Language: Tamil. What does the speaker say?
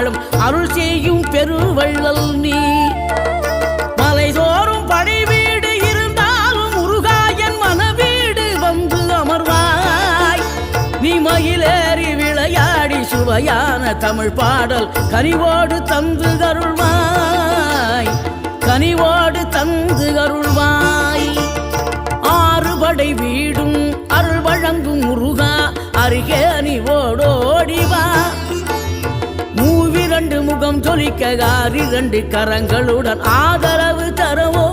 நாளும் அருள் செய்யும் பெருவள்ளல் நீ. மலைதோறும் படை வீடு இருந்தாலும் முருகாயன் மனவீடு வந்து அமர்வாய். நீ மயிலேறி விளையாடி சுவையான தமிழ் பாடல் கனிவோடு தந்து அருள்வாய், கனிவோடு தந்து அருள்வாய். ஆறுபடை வீடும் அருள் வழங்கும் முருகா அருகே நீ ஓடோடிவா. மூவிரண்டு முகம் ஜொலிக்க 6 கரங்களுடன் ஆதரவு தரவோ